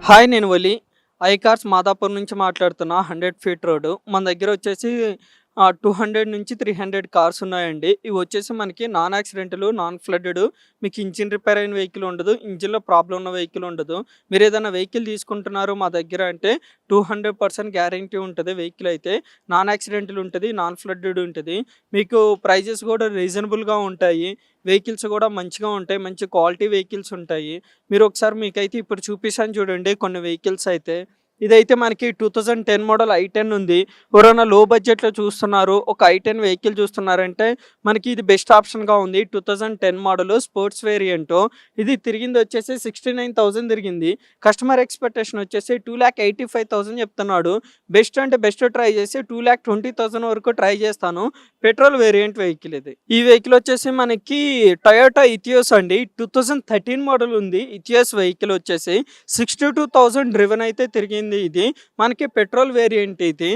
Hi నేను వలి. ఐకార్స్ మాదాపూర్ నుంచి మాట్లాడుతున్నా. 100 ఫీట్ రోడ్. మన దగ్గర వచ్చేసి 200-300 కార్స్ ఉన్నాయండి. ఇవి వచ్చేసి మనకి నాన్ యాక్సిడెంటల్, నాన్ ఫ్లడ్డెడ్, మీకు ఇంజిన్ రిపేర్ అయిన వెహికల్ ఉండదు. ఇంజిన్‌లో ప్రాబ్లమ్ ఉన్న వెహికల్ ఉండదు. మీరు ఏదైనా వెహికల్ తీసుకుంటున్నారు మా దగ్గర అంటే 200% గ్యారంటీ ఉంటది. వెహికల్ అయితే నాన్ యాక్సిడెంటల్ ఉంటది, నాన్ ఫ్లడ్డెడ్ ఉంటది. మీకు ప్రైజెస్ కూడా రీజనబుల్‌గా ఉంటాయి. వెహికల్స్ కూడా మంచిగా ఉంటాయి. మంచి క్వాలిటీ వెహికల్స్ ఉంటాయి. మీరు ఒకసారి మీకైతే ఇప్పుడు చూపిస్తాను చూడండి కొన్ని వెహికల్స్ అయితే. ఇదైతే మనకి 2010 మోడల్ ఐ10 ఉంది. ఎవరైనా లో బడ్జెట్‌లో చూస్తున్నారు, ఒక ఐ10 వెహికల్ చూస్తున్నారంటే మనకి ఇది బెస్ట్ ఆప్షన్‌గా ఉంది. 2010 మోడల్ స్పోర్ట్స్ వేరియంట్. ఇది తిరిగింది వచ్చేసి 69,000 తిరిగింది. కస్టమర్ ఎక్స్‌పెక్టేషన్ వచ్చేసి 2,85,000 చెప్తున్నాడు. బెస్ట్ అంటే బెస్ట్ ట్రై చేసి 2,20,000 వరకు ట్రై చేస్తాను. పెట్రోల్ వేరియంట్ వెహికల్ ఇది. ఈ వెహికల్ వచ్చేసి మనకి టొయోటా ఇథియోస్ అండి. 2013 మోడల్ ఉంది. ఇథియోస్ వెహికల్ వచ్చేసి 62,000 డ్రివెన్ అయితే తిరిగింది ఇది. మనకి పెట్రోల్ వేరియంట్ ఇది.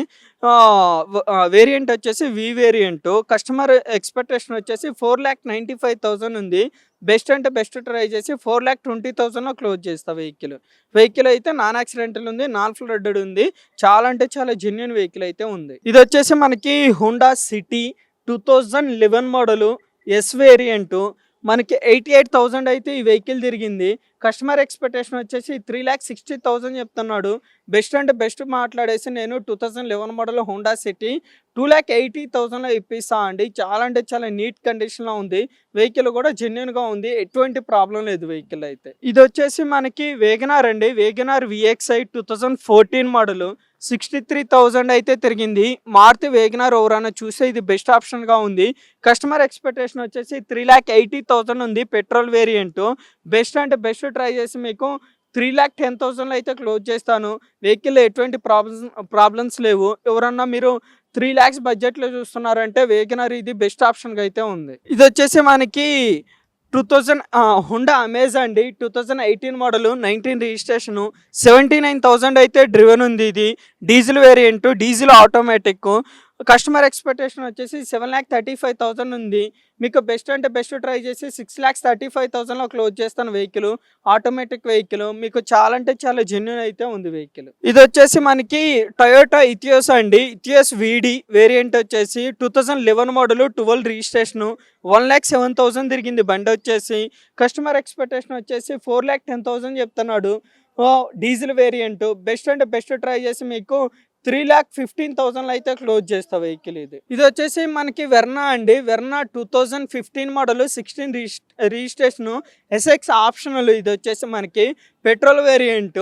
వేరియంట్ వచ్చేసి వి వేరియంట్. కస్టమర్ ఎక్స్‌పెక్టేషన్ వచ్చేసి 4,95,000 ఉంది. బెస్ట్ అంటే బెస్ట్ ట్రై చేసి 4,20,000లో క్లోజ్ చేస్తా వెహికల్. వెహికల్ అయితే నాన్ యాక్సిడెంటల్ ఉంది, నాన్ ఫ్లడ్డెడ్ ఉంది. చాలా అంటే చాలా జెన్యూన్ వెహికల్ అయితే ఉంది. ఇది వచ్చేసి మనకి Honda city 2011 model yes variant. మనకి 88,000 అయితే ఈ వెహికల్ తిరిగింది. కస్టమర్ ఎక్స్‌పెక్టేషన్ వచ్చేసి 3,60,000 చెప్తున్నాడు. బెస్ట్ అంటే బెస్ట్ మాట్లాడేసి నేను 2011 మోడల్ హోండా సిటీ 2,80,000లో ఇప్పిస్తా అండి. చాలా అంటే చాలా నీట్ కండిషన్‌లో ఉంది. వెహికల్ కూడా జెన్యూన్‌గా ఉంది. ఎటువంటి ప్రాబ్లమ్ లేదు వెహికల్ అయితే. ఇది వచ్చేసి మనకి వేగనార్ అండి. వేగనార్ విఎక్స్ఐ 2014 మోడలు 63,000 అయితే తిరిగింది. మారుతి వేగనార్ ఎవరైనా చూస్తే ఇది బెస్ట్ ఆప్షన్‌గా ఉంది. కస్టమర్ ఎక్స్‌పెక్టేషన్ వచ్చేసి 3,80,000 ఉంది. Petrol variant. బెస్ట్ అంటే బెస్ట్ ట్రై చేసి మీకు 3,10,000లో అయితే క్లోజ్ చేస్తాను. వెహికల్‌లో ఎటువంటి ప్రాబ్లమ్స్ లేవు. ఎవరన్నా మీరు 3,00,000 బడ్జెట్‌లో చూస్తున్నారంటే వేగనర్ ఇది బెస్ట్ ఆప్షన్‌గా అయితే ఉంది. ఇది వచ్చేసి మనకి 2000 హుండా అమేజ్ అండి. 2018 మోడలు, 19 రిజిస్ట్రేషను, 79,000 అయితే డ్రివెన్ ఉంది ఇది. Diesel variant, diesel automatic. Customer expectation వచ్చేసి 7,35,000 ఉంది. మీకు బెస్ట్ అంటే బెస్ట్ ట్రై చేసి 6,35,000లో క్లోజ్ చేస్తాను వెహికల్. Automatic vehicle. మీకు చాలా అంటే చాలా జెన్యూన్ అయితే ఉంది వెహికల్. ఇది వచ్చేసి మనకి టొయోటా ఇథియోస్ అండి. ఇథియోస్ వీడీ వేరియంట్ వచ్చేసి 2011 మోడలు, 12 రిజిస్ట్రేషను, 1,07,000 తిరిగింది బండి వచ్చేసి. కస్టమర్ ఎక్స్‌పెక్టేషన్ వచ్చేసి 4,10,000 చెప్తున్నాడు. Diesel variant. బెస్ట్ అంటే బెస్ట్ ట్రై చేసి మీకు 3,15,000లో అయితే క్లోజ్ చేస్తా వెహికల్ ఇది. ఇది వచ్చేసి మనకి వెర్నా అండి. Verna 2015 model, 16 registration, SX optional. ఇది వచ్చేసి మనకి పెట్రోల్ వేరియంట్.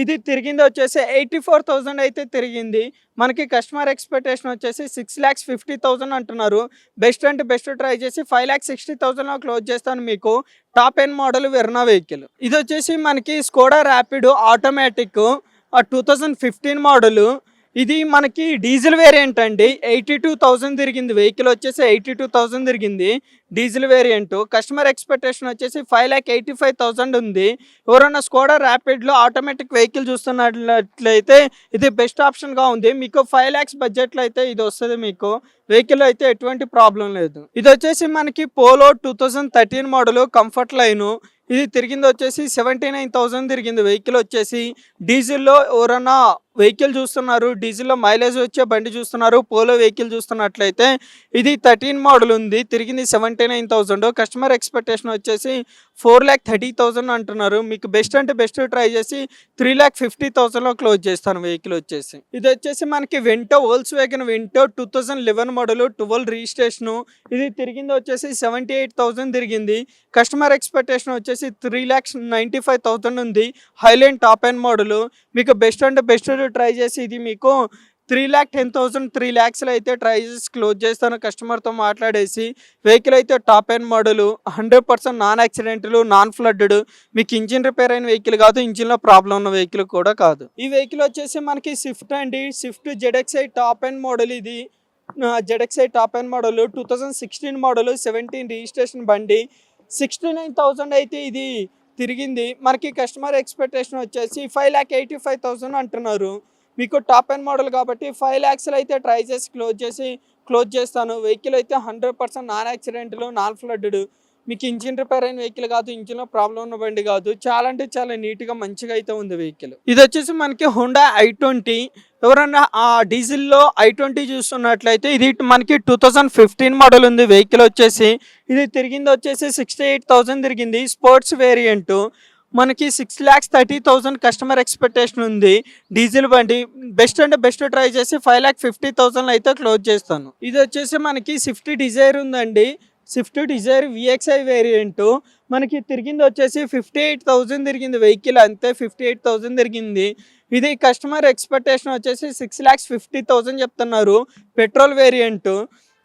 ఇది తిరిగింది వచ్చేసి 84,000 అయితే తిరిగింది. మనకి కస్టమర్ ఎక్స్‌పెక్టేషన్ వచ్చేసి 6,50,000 అంటున్నారు. బెస్ట్ అంటే బెస్ట్ ట్రై చేసి 5,60,000లో క్లోజ్ చేస్తాను మీకు. Top end model Verna vehicle. ఇది వచ్చేసి మనకి స్కోడా ర్యాపిడో ఆటోమేటిక్ 2015 మోడలు. ఇది మనకి డీజిల్ వేరియంట్ అండి. 82,000 తిరిగింది. వెహికల్ వచ్చేసి 82,000 తిరిగింది. Diesel variant. కస్టమర్ ఎక్స్‌పెక్టేషన్ వచ్చేసి 5,85,000 ఉంది. ఎవరైనా స్కోడా ర్యాపిడ్‌లో ఆటోమేటిక్ వెహికల్ చూస్తున్నట్లయితే ఇది బెస్ట్ ఆప్షన్‌గా ఉంది. మీకు 5,00,000 బడ్జెట్‌లో అయితే ఇది వస్తది మీకు. వెహికల్ అయితే ఎటువంటి ప్రాబ్లం లేదు. ఇది వచ్చేసి మనకి పోలో 2013 మోడల్ కంఫర్ట్ లైను. ఇది తిరిగింది వచ్చేసి 79,000 తిరిగింది. వెహికల్ వచ్చేసి డీజిల్‌లో ఎవరన్నా వెహికల్ చూస్తున్నారు, డీజిల్‌లో మైలేజ్ వచ్చే బండి చూస్తున్నారు, పోలో వెహికల్ చూస్తున్నట్లయితే ఇది 13 మోడల్ ఉంది. తిరిగింది 79,000. కస్టమర్ ఎక్స్‌పెక్టేషన్ వచ్చేసి 4,30,000 అంటున్నారు. మీకు బెస్ట్ అంటే బెస్ట్ ట్రై చేసి 3,50,000లో క్లోజ్ చేస్తాను వెహికల్ వచ్చేసి. ఇది వచ్చేసి మనకి Vento, Volkswagen Vento 2011 model, 12 registration. ఇది తిరిగింది వచ్చేసి 78,000 తిరిగింది. కస్టమర్ ఎక్స్‌పెక్టేషన్ వచ్చేసి 3,95,000 ఉంది. Highline top end model. మీకు బెస్ట్ అంటే బెస్ట్ ట్రై చేసి ఇది మీకు 3,10,000, 3,00,000లో అయితే ట్రై చేసి క్లోజ్ చేస్తాను కస్టమర్తో మాట్లాడేసి. వెహికల్ అయితే top end model, 100% non accidental, non flooded. మీకు ఇంజిన్ రిపేర్ అయిన వెహికల్ కాదు, ఇంజిన్‌లో ప్రాబ్లం ఉన్న వెహికల్ కూడా కాదు. ఈ వెహికల్ వచ్చేసి మనకి స్విఫ్ట్ అండి. Swift ZXI top end model ఇది. ZXI top end model 2016 model, 17 registration బండి. 69,000 అయితే ఇది తిరిగింది. మనకి కస్టమర్ ఎక్స్‌పెక్టేషన్ వచ్చేసి 5,85,000 అంటున్నారు. మీకు టాప్ ఎండ్ మోడల్ కాబట్టి 5,00,000లో అయితే ట్రై చేసి క్లోజ్ చేస్తాను. వెహికల్ అయితే 100% నాన్ యాక్సిడెంటల్, నాన్ ఫ్లడ్డెడ్. మీకు ఇంజిన్ రిపేర్ అయిన వెహికల్ కాదు, ఇంజిన్‌లో ప్రాబ్లమ్ ఉన్న బండి కాదు. చాలా అంటే చాలా నీట్‌గా మంచిగా అయితే ఉంది వెహికల్. ఇదొచ్చేసి మనకి హోండా ఐ20. ఎవరన్నా డీజిల్‌లో ఐ20 చూస్తున్నట్లయితే ఇది మనకి 2015 మోడల్ ఉంది వెహికల్ వచ్చేసి. ఇది తిరిగిందొచ్చేసి 68,000 తిరిగింది. Sports variant. మనకి 6,30,000 కస్టమర్ ఎక్స్‌పెక్టేషన్ ఉంది. డీజిల్ బండి బెస్ట్ అంటే బెస్ట్ ట్రై చేసి 5,50,000 అయితే క్లోజ్ చేస్తాను. ఇదొచ్చేసి మనకి స్విఫ్ట్ డిజైర్ ఉందండి. Swift Dzire VXI variant. మనకి తిరిగింది వచ్చేసి 58,000 తిరిగింది వెహికల్, అంతే 58,000 తిరిగింది. ఇది కస్టమర్ ఎక్స్‌పెక్టేషన్ వచ్చేసి 6,50,000 చెప్తున్నారు. Petrol variant.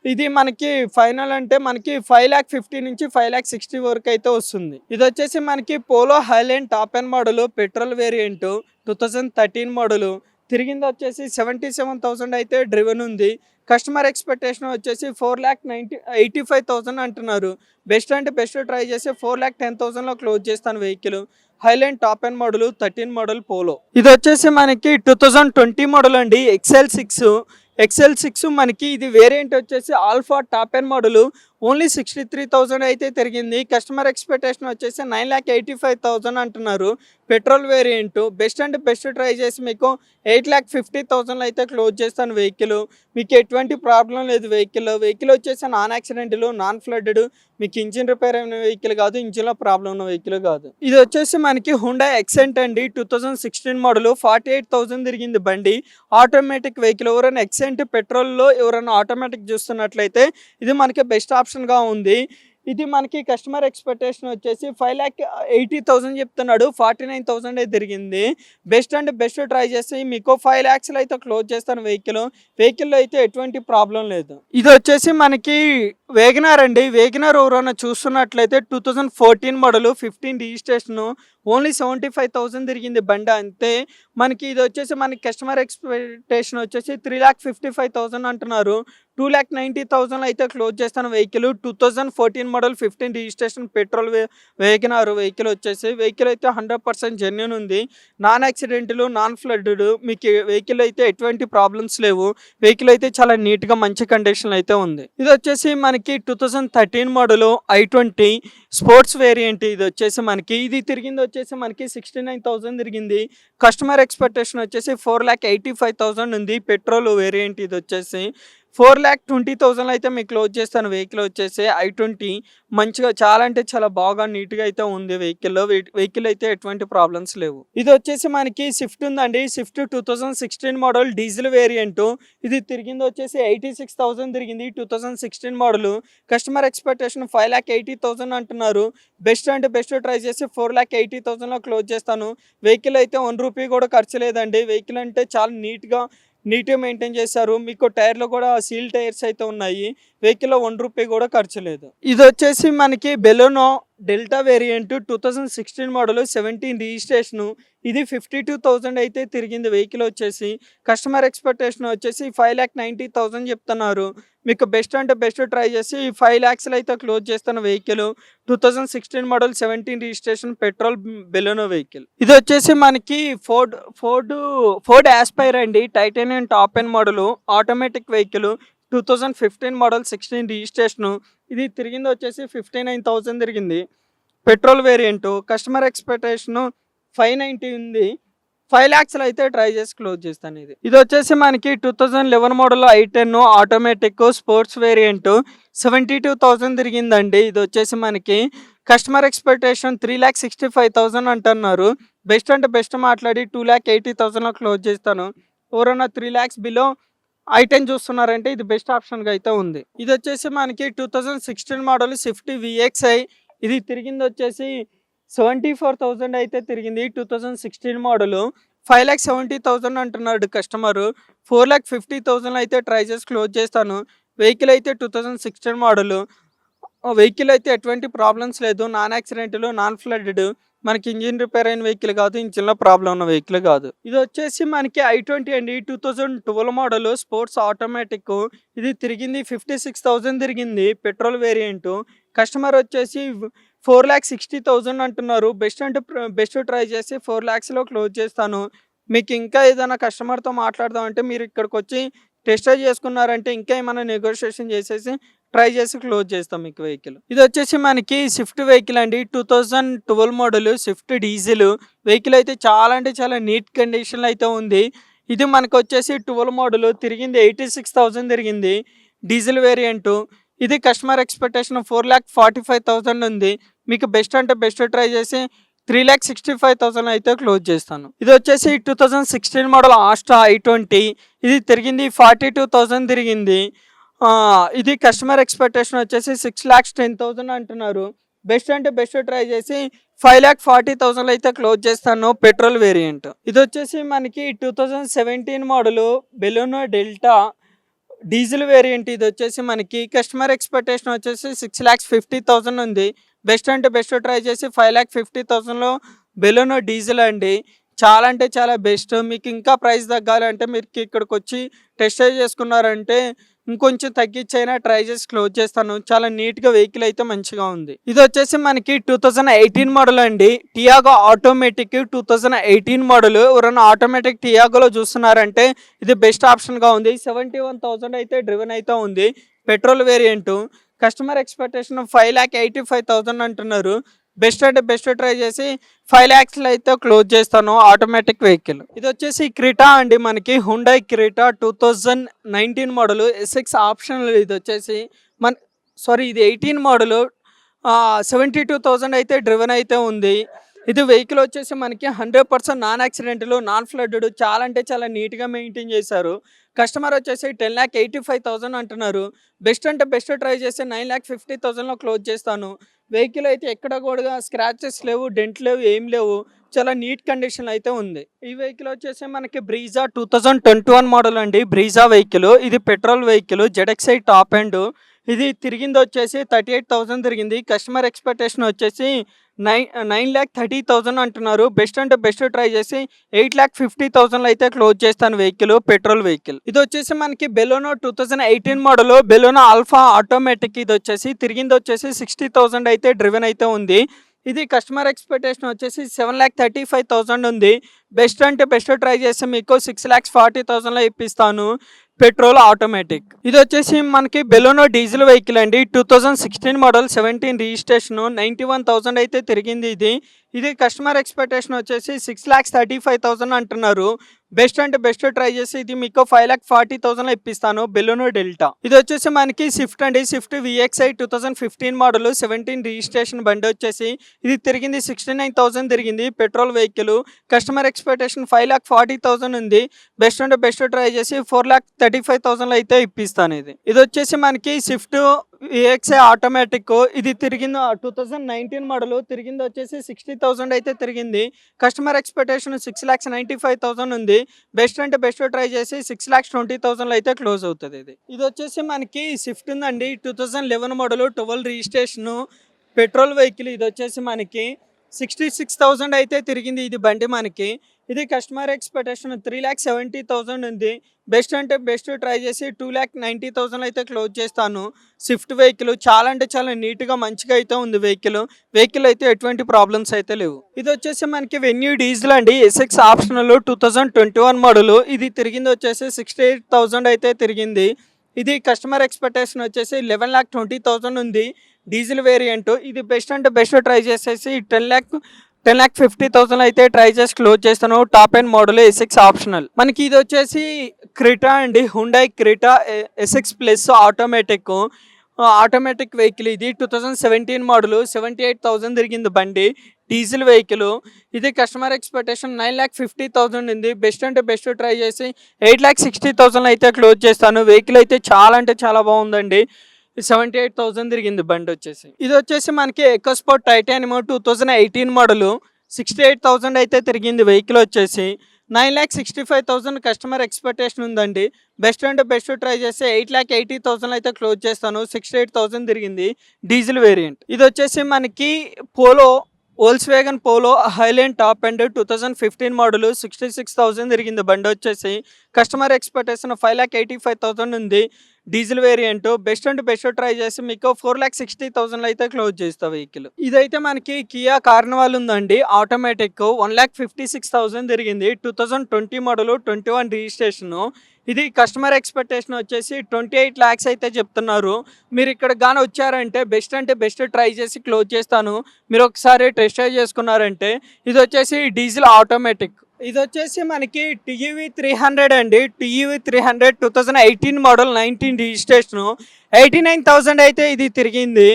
ఇది మనకి ఫైనల్ అంటే మనకి 5,50,000 నుంచి 5,60,000 వరకు అయితే వస్తుంది. ఇది వచ్చేసి మనకి polo Highline top end model petrol variant 2013 model. తిరిగింది వచ్చేసి 77,000 అయితే డ్రివెన్ ఉంది. కస్టమర్ ఎక్స్‌పెక్టేషన్ వచ్చేసి 4,85,000 అంటున్నారు. బెస్ట్ అంటే బెస్ట్ ట్రై చేసి 4,10,000లో క్లోజ్ చేస్తాను vehicle. Highline top end model 13 model polo. ఇది వచ్చేసి మనకి 2020 మోడల్ అండి. ఎక్సెల్ 6 మనకి ఇది వేరియంట్ వచ్చేసి alpha top end model. Only 63,000 అయితే తిరిగింది. కస్టమర్ ఎక్స్‌పెక్టేషన్ వచ్చేసి 9,85,000 అంటున్నారు. Petrol variant. బెస్ట్ అంటే బెస్ట్ ట్రై చేసి మీకు 8,50,000 అయితే క్లోజ్ చేస్తాను వెహికల్. మీకు ఎటువంటి ప్రాబ్లం లేదు వెహికల్. వెహికల్ వచ్చేసి నాన్ యాక్సిడెంటల్, నాన్ ఫ్లడ్డెడ్. మీకు ఇంజిన్ రిపేర్ అయిన వెహికల్ కాదు, ఇంజిన్‌లో ప్రాబ్లం ఉన్న వెహికల్ కాదు. ఇది వచ్చేసి మనకి హుండా ఎక్సెంట్ అండి. 2016 మోడల్. 48,000 తిరిగింది బండి. Automatic vehicle. ఎవరైనా ఎక్సెంట్ పెట్రోల్‌లో ఎవరైనా ఆటోమేటిక్ చూస్తున్నట్లయితే ఇది మనకి బెస్ట్ ఆప్షన్‌గా ఉంది. ఇది మనకి కస్టమర్ ఎక్స్‌పెక్టేషన్ వచ్చేసి 5,80,000 చెప్తున్నాడు. 49,000 తిరిగింది. బెస్ట్ అంటే బెస్ట్ ట్రై చేసి మీకు 5,00,000 అయితే క్లోజ్ చేస్తాను వెహికల్. వెహికల్‌లో అయితే ఎటువంటి ప్రాబ్లం లేదు. ఇది వచ్చేసి మనకి వేగనార్ అండి. వేగనార్ ఎవరైనా చూస్తున్నట్లయితే 2014 మోడల్, 15 రిజిస్ట్రేషను. ఓన్లీ 75,000 తిరిగింది బండి, అంతే. మనకి ఇది వచ్చేసి మనకి కస్టమర్ ఎక్స్‌పెక్టేషన్ వచ్చేసి 3,55,000 అంటున్నారు. 2,90,000 అయితే క్లోజ్ చేస్తాను vehicle. 2014 model, 15 registration petrol Wagon R vehicle వచ్చేసి. వెహికల్ అయితే 100% జెన్యూన్ ఉంది. Non accidental, non flooded. మీకు వెహికల్ అయితే ఎటువంటి ప్రాబ్లమ్స్ లేవు. వెహికల్ అయితే చాలా నీట్‌గా మంచి కండిషన్‌లో అయితే ఉంది. ఇది వచ్చేసి మనకి 2013 మోడల్ ఐ20 స్పోర్ట్స్ వేరియంట్. ఇది వచ్చేసి మనకి ఇది తిరిగింది వచ్చేసి మనకి 69,000 తిరిగింది. కస్టమర్ ఎక్స్‌పెక్టేషన్ వచ్చేసి 4,85,000 ఉంది. పెట్రోల్ వేరియంట్ ఇది వచ్చేసి 4,20,000 అయితే మీకు క్లోజ్ చేస్తాను వెహికల్ వచ్చేసి. ఐ20 మంచిగా చాలా అంటే చాలా బాగా నీట్‌గా అయితే ఉంది వెహికల్‌లో. వెహికల్ అయితే ఎటువంటి ప్రాబ్లమ్స్ లేవు. ఇది వచ్చేసి మనకి స్విఫ్ట్ ఉందండి. Swift 2016 model diesel variant. ఇది తిరిగింది వచ్చేసి 86,000 తిరిగింది. 2016 మోడల్. కస్టమర్ ఎక్స్‌పెక్టేషన్ 5,80,000 అంటున్నారు. బెస్ట్ అంటే బెస్ట్ ట్రై చేసి 4,80,000లో క్లోజ్ చేస్తాను. వెహికల్ అయితే 1 రూపీ కూడా ఖర్చు లేదండి. వెహికల్ అంటే చాలా నీట్‌గా మెయింటైన్ చేశారు. మీకు టైర్‌లో కూడా సీల్ టైర్స్ అయితే ఉన్నాయి. వెహికల్‌లో 1 రూపీ కూడా ఖర్చు లేదు. ఇది వచ్చేసి మనకి Baleno delta variant 2016 model, 17 registration. ఇది 52,000 అయితే తిరిగింది వెహికల్ వచ్చేసి. కస్టమర్ ఎక్స్‌పెక్టేషన్ వచ్చేసి 5,90,000 చెప్తున్నారు. మీకు బెస్ట్ అంటే బెస్ట్ ట్రై చేసి 5,00,000 అయితే క్లోజ్ చేస్తాను vehicle. 2016 model, 17 registration petrol Baleno vehicle. ఇది వచ్చేసి మనకి ఫోర్డ్ యాస్పైర్ అండి. Titanium top end model automatic vehicle. 2015 model, 16 registration. ఇది తిరిగింది వచ్చేసి 59,000 తిరిగింది. Petrol variant. కస్టమర్ ఎక్స్‌పెక్టేషను 590 ఉంది. 5,00,000 అయితే ట్రై చేసి క్లోజ్ చేస్తాను ఇది. ఇది వచ్చేసి మనకి 2011 మోడల్ ఐ10 ఆటోమేటిక్ స్పోర్ట్స్ వేరియంట్. 72,000 తిరిగిందండి. ఇది వచ్చేసి మనకి కస్టమర్ ఎక్స్‌పెక్టేషన్ 3,65,000 అంటున్నారు. బెస్ట్ అంటే బెస్ట్ మాట్లాడి 2,80,000లో క్లోజ్ చేస్తాను. ఎవరైనా 3,00,000 బిలో ఐ10 చూస్తున్నారంటే ఇది బెస్ట్ ఆప్షన్‌గా అయితే ఉంది. ఇది వచ్చేసి మనకి 2016 మోడల్ స్విఫ్ట్ విఎక్స్ఐ. ఇది తిరిగింది వచ్చేసి 74,000 అయితే తిరిగింది. 2016 మోడల్. 5,70,000 అంటున్నాడు కస్టమరు. 4,50,000 అయితే ట్రై చేసి క్లోజ్ చేస్తాను. వెహికల్ అయితే 2016 మోడల్. వెహికల్ అయితే ఎటువంటి ప్రాబ్లమ్స్ లేదు. Non accidental, non flooded. మనకి ఇంజిన్ రిపేర్ అయిన వెహికల్ కాదు, ఇంజిన్‌లో ప్రాబ్లం ఉన్న వెహికల్ కాదు. ఇది వచ్చేసి మనకి ఐ20 అండి. 2012 మోడల్ స్పోర్ట్స్ ఆటోమేటిక్. ఇది తిరిగింది 56,000 తిరిగింది. Petrol variant. కస్టమర్ వచ్చేసి 4,60,000 అంటున్నారు. బెస్ట్ అంటే బెస్ట్ ట్రై చేసి 4,00,000లో క్లోజ్ చేస్తాను. మీకు ఇంకా ఏదైనా కస్టమర్‌తో మాట్లాడదాం అంటే మీరు ఇక్కడికి వచ్చి టెస్ట్ డ్రైవ్ చేసుకున్నారంటే ఇంకా ఏమైనా నెగోషియేషన్ చేసేసి ట్రై చేసి క్లోజ్ చేస్తాం మీకు వెహికల్. ఇది వచ్చేసి మనకి స్విఫ్ట్ వెహికల్ అండి. 2012 మోడల్ స్విఫ్ట్ డీజిల్ వెహికల్ అయితే చాలా అంటే చాలా నీట్ కండిషన్లో అయితే ఉంది. ఇది మనకు వచ్చేసి 12 మోడల్ తిరిగింది 86,000 తిరిగింది, డీజిల్ వేరియంట్. ఇది కస్టమర్ ఎక్స్పెక్టేషన్ 4,45,000 ఉంది. మీకు బెస్ట్ అంటే బెస్ట్ ట్రై చేసి 3,65,000 అయితే క్లోజ్ చేస్తాను. ఇది వచ్చేసి 2016 మోడల్ ఆస్ట్రా i20. ఇది తిరిగింది 42,000 తిరిగింది. ఇది కస్టమర్ ఎక్స్పెక్టేషన్ వచ్చేసి 6,10,000 అంటున్నారు. బెస్ట్ అంటే బెస్ట్ ట్రై చేసి 5,40,000 అయితే క్లోజ్ చేస్తాను, పెట్రోల్ వేరియంట్. ఇది వచ్చేసి మనకి 2017 model Baleno delta diesel variant. ఇది వచ్చేసి మనకి కస్టమర్ ఎక్స్పెక్టేషన్ వచ్చేసి 6,50,000 ఉంది. బెస్ట్ అంటే బెస్ట్ ట్రై చేసి 5,50,000లో బెలూనో డీజిల్ అండి. చాలా అంటే చాలా బెస్ట్. మీకు ఇంకా ప్రైస్ తగ్గాలంటే మీరు ఇక్కడికి వచ్చి టెస్ట్ డ్రైవ్ చేసుకున్నారంటే ఇంకొంచెం తగ్గించైనా ట్రై చేసి క్లోజ్ చేస్తాను. చాలా నీట్గా వెహికల్ అయితే మంచిగా ఉంది. ఇది వచ్చేసి మనకి 2018 మోడల్ అండి, టియాగో ఆటోమేటిక్ 2018 మోడల్. ఎవరైనా ఆటోమేటిక్ టియాగోలో చూస్తున్నారంటే ఇది బెస్ట్ ఆప్షన్గా ఉంది. 71,000 అయితే డ్రివెన్ అయితే ఉంది, పెట్రోల్ వేరియంట్. కస్టమర్ ఎక్స్పెక్టేషన్ 5,85,000 అంటున్నారు. బెస్ట్ అంటే బెస్ట్ ట్రై చేసి 5 lakhsలో అయితే క్లోజ్ చేస్తాను, ఆటోమేటిక్ వెహికల్. ఇది వచ్చేసి క్రిటా అండి, మనకి Hyundai Creta 2019 model SX optional. ఇది వచ్చేసి ఇది 18 మోడల్, 72,000 అయితే డ్రివెన్ అయితే ఉంది. ఇది వెహికల్ వచ్చేసి మనకి 100% నాన్ యాక్సిడెంట్లు, నాన్ ఫ్లడ్డ్, చాలా అంటే చాలా నీట్గా మెయింటైన్ చేశారు. కస్టమర్ వచ్చేసి 10,85,000 అంటున్నారు. బెస్ట్ అంటే బెస్ట్ ట్రై చేసి 9,50,000లో క్లోజ్ చేస్తాను. వెహికల్ అయితే ఎక్కడ కూడా స్క్రాచెస్ లేవు, డెంట్ లేవు, ఏం లేవు, చాలా నీట్ కండిషన్ అయితే ఉంది. ఈ వెహికల్ వచ్చేసి మనకి బ్రీజా 2021 మోడల్ అండి. బ్రీజా వెహికల్ ఇది petrol vehicle, ZXi top end. ఇది తిరిగింది వచ్చేసి 38,000 తిరిగింది. కస్టమర్ ఎక్స్పెక్టేషన్ వచ్చేసి 9,30,000 అంటున్నారు. బెస్ట్ అంటే బెస్ట్ ట్రై చేసి 8,50,000లో అయితే క్లోజ్ చేస్తాను వెహికల్, పెట్రోల్ వెహికల్. ఇది వచ్చేసి మనకి Baleno 2018 model Baleno alpha automatic. ఇది వచ్చేసి తిరిగింది వచ్చేసి 60,000 అయితే డ్రివెన్ అయితే ఉంది. ఇది కస్టమర్ ఎక్స్పెక్టేషన్ వచ్చేసి 7,35,000 ఉంది. బెస్ట్ అంటే బెస్ట్ ట్రై చేసి మీకు 6,40,000లో ఇప్పిస్తాను, పెట్రోల్ ఆటోమేటిక్. ఇది వచ్చేసి మనకి బెలోనో డీజిల్ వెహికల్ అండి. 2016 మోడల్ 17 రిజిస్ట్రేషన్, 91,000 అయితే తిరిగింది. ఇది కస్టమర్ ఎక్స్పెక్టేషన్ వచ్చేసి 6,35,000 అంటున్నారు. బెస్ట్ అంటే బెస్ట్ ట్రై చేసి ఇది మీకు 5,40,000లో ఇప్పిస్తాను, బెలోనో డెల్టా. ఇది వచ్చేసి మనకి స్విఫ్ట్ అండి, స్విఫ్ట్ VXi 2015 మోడల్ 17 రిజిస్ట్రేషన్ బండి వచ్చేసి ఇది తిరిగింది 69,000 తిరిగింది, పెట్రోల్ వెహికల్. కస్టమర్ ఎక్స్పెక్టేషన్ 5,40,000 ఉంది. బెస్ట్ అంటే బెస్ట్ ట్రై చేసి 4,35,000లో అయితే ఇప్పిస్తాను. ఇది వచ్చేసి మనకి స్విఫ్ట్ VXi ఆటోమేటిక్. ఇది తిరిగింది 2019 మోడల్, తిరిగింది వచ్చేసి 60,000 అయితే తిరిగింది. కస్టమర్ ఎక్స్పెక్టేషన్ 6,95,000 ఉంది. బెస్ట్ అంటే బెస్ట్ ట్రై చేసి 6,20,000లో అయితే క్లోజ్ అవుతుంది. ఇది వచ్చేసి మనకి స్విఫ్ట్ ఉందండి, 2011 మోడల్ 12 రిజిస్ట్రేషన్, పెట్రోల్ వెహికల్. ఇది వచ్చేసి మనకి 66,000 అయితే తిరిగింది ఇది బండి మనకి. ఇది కస్టమర్ ఎక్స్పెక్టేషన్ 3,70,000 ఉంది. బెస్ట్ అంటే బెస్ట్ ట్రై చేసి 2,90,000 అయితే క్లోజ్ చేస్తాను. స్విఫ్ట్ వెహికల్ చాలా అంటే చాలా నీట్గా మంచిగా అయితే ఉంది వెహికల్ అయితే ఎటువంటి ప్రాబ్లమ్స్ అయితే లేవు. ఇది వచ్చేసి మనకి వెన్యూ డీజిల్ అండి, ఎస్ఎక్స్ ఆప్షనల్ 2021 మోడల్. ఇది తిరిగింది వచ్చేసి 68,000 అయితే తిరిగింది. ఇది కస్టమర్ ఎక్స్పెక్టేషన్ వచ్చేసి 11,20,000 ఉంది, డీజిల్ వేరియంట్. ఇది బెస్ట్ అంటే బెస్ట్ ట్రై చేసేసి 10,50,000 అయితే ట్రై చేసి క్లోజ్ చేస్తాను, top end model SX optional. మనకి ఇది వచ్చేసి క్రిటా అండి, Hyundai Creta SX plus automatic vehicle. ఇది 2017 మోడల్ 78,000 తిరిగింది బండి, డీజిల్ వెహికల్. ఇది కస్టమర్ ఎక్స్పెక్టేషన్ 9,50,000 ఉంది. బెస్ట్ అంటే బెస్ట్ ట్రై చేసి 8,60,000 అయితే క్లోజ్ చేస్తాను. వెహికల్ అయితే చాలా అంటే చాలా బాగుందండి, 78,000 తిరిగింది బండి వచ్చేసి. ఇది వచ్చేసి మనకి ఎకోస్పోర్ట్ టైటానియం 2018 మోడల్ 68,000 అయితే తిరిగింది వెహికల్ వచ్చేసి. 9,65,000 కస్టమర్ ఎక్స్పెక్టేషన్ ఉందండి. బెస్ట్ అంటే బెస్ట్ ట్రై చేసి 8,80,000 అయితే క్లోజ్ చేస్తాను, 68,000 తిరిగింది, డీజిల్ వేరియంట్. ఇది వచ్చేసి మనకి Volkswagen Polo Highline top end 2015 model 66,000 తిరిగింది బండి వచ్చేసి. కస్టమర్ ఎక్స్పెక్టేషన్ 5,85,000 ఉంది. Diesel variant best and best try చేసి మీకు 4,60,000 అయితే క్లోజ్ చేస్తా వెహికల్. ఇదైతే మనకి కియా కార్నివాల్ ఉందండి, ఆటోమేటిక్ 1,56,000 తిరిగింది. 2020 మోడల్, 21 రిజిస్ట్రేషన్. ఇది కస్టమర్ ఎక్స్పెక్టేషన్ వచ్చేసి 28 lakhs అయితే చెప్తున్నారు. మీరు ఇక్కడ కానీ వచ్చారంటే బెస్ట్ అంటే బెస్ట్ ట్రై చేసి క్లోజ్ చేస్తాను. మీరు ఒకసారి టెస్ట్ డ్రైవ్ చేసుకున్నారంటే. ఇది వచ్చేసి డీజిల్ ఆటోమేటిక్. ఇది వచ్చేసి మనకి టీఈవీ 300 అండి. టీఈవీ 300 2018 మోడల్, 19 రిజిస్ట్రేషన్. 89,000 అయితే ఇది తిరిగింది.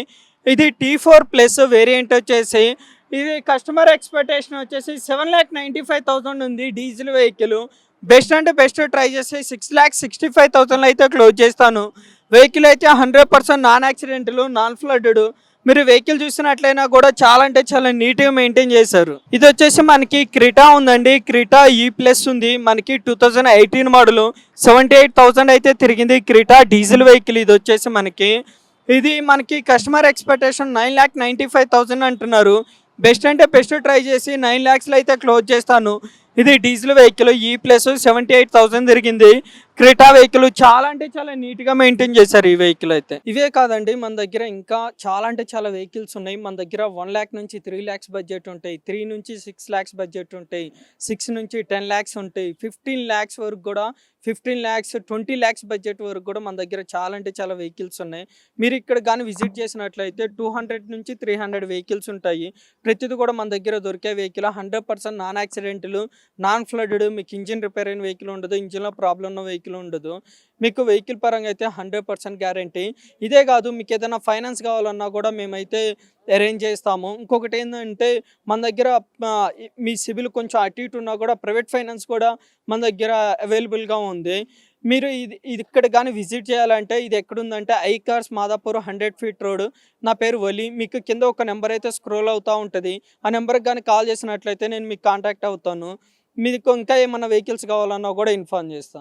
ఇది T4+ వేరియంట్ వచ్చేసి. ఇది కస్టమర్ ఎక్స్పెక్టేషన్ వచ్చేసి 7,95,000 ఉంది. డీజిల్ వెహికల్ బెస్ట్ అంటే బెస్ట్ ట్రై చేసి 6,65,000 అయితే క్లోజ్ చేస్తాను. వెహికల్ అయితే 100% నాన్ యాక్సిడెంటల్, నాన్ ఫ్లడ్డెడ్. మీరు వెహికల్ చూసినట్లయినా కూడా చాలా అంటే చాలా నీట్గా మెయింటైన్ చేశారు. ఇది వచ్చేసి మనకి క్రిటా ఉందండి. క్రిటా E+ ఉంది మనకి. 2018 మోడల్, 78,000 అయితే తిరిగింది. క్రిటా డీజిల్ వెహికల్ ఇది వచ్చేసి మనకి. ఇది మనకి కస్టమర్ ఎక్స్పెక్టేషన్ 9,95,000 అంటున్నారు. బెస్ట్ అంటే బెస్ట్ ట్రై చేసి 9 lakhsలో అయితే క్లోజ్ చేస్తాను. ఇది డీజిల్ వెహికల్ E+ 78,000 తిరిగింది. క్రెటా వెహికల్ చాలా అంటే చాలా నీట్గా మెయింటైన్ చేశారు ఈ వెహికల్ అయితే. ఇవే కాదండి, మన దగ్గర ఇంకా చాలా అంటే చాలా వెహికల్స్ ఉన్నాయి. మన దగ్గర 1 lakh నుంచి 3 lakhs బడ్జెట్ ఉంటాయి, 3 నుంచి 6 lakhs బడ్జెట్ ఉంటాయి, 6 నుంచి 10 lakhs ఉంటాయి, 15 lakhs వరకు కూడా, 15 lakhs 20 lakhs బడ్జెట్ వరకు కూడా మన దగ్గర చాలా అంటే చాలా వెహికల్స్ ఉన్నాయి. మీరు ఇక్కడ కానీ విజిట్ చేసినట్లయితే 200 నుంచి 300 వెహికల్స్ ఉంటాయి. ప్రతిది కూడా మన దగ్గర దొరికే vehicle 100% non accidental, non flooded. మీకు ఇంజిన్ రిపేర్ అయిన వెహికల్ ఉండదు, ఇంజిన్లో ప్రాబ్లం ఉన్న వెహికల్ ఉండదు. మీకు వెహికల్ పరంగా అయితే 100% గ్యారంటీ. ఇదే కాదు, మీకు ఏదైనా ఫైనాన్స్ కావాలన్నా కూడా మేమైతే అరేంజ్ చేస్తాము. ఇంకొకటి ఏంటంటే మన దగ్గర మీ సిబిల్ కొంచెం అటు ఇటు ఉన్నా కూడా ప్రైవేట్ ఫైనాన్స్ కూడా మన దగ్గర అవైలబుల్గా ఉంది. మీరు ఇది ఇక్కడ కానీ విజిట్ చేయాలంటే ఇది ఎక్కడుందంటే ఐకార్స్ మాదాపూర్ 100 feet రోడ్. నా పేరు వలి. మీకు కింద ఒక నెంబర్ అయితే స్క్రోల్ అవుతూ ఉంటుంది. ఆ నెంబర్కి కానీ కాల్ చేసినట్లయితే నేను మీకు కాంటాక్ట్ అవుతాను. మీకు ఇంకా ఏమన్నా వెహికల్స్ కావాలన్నా కూడా ఇన్ఫార్మ్ చేస్తాను.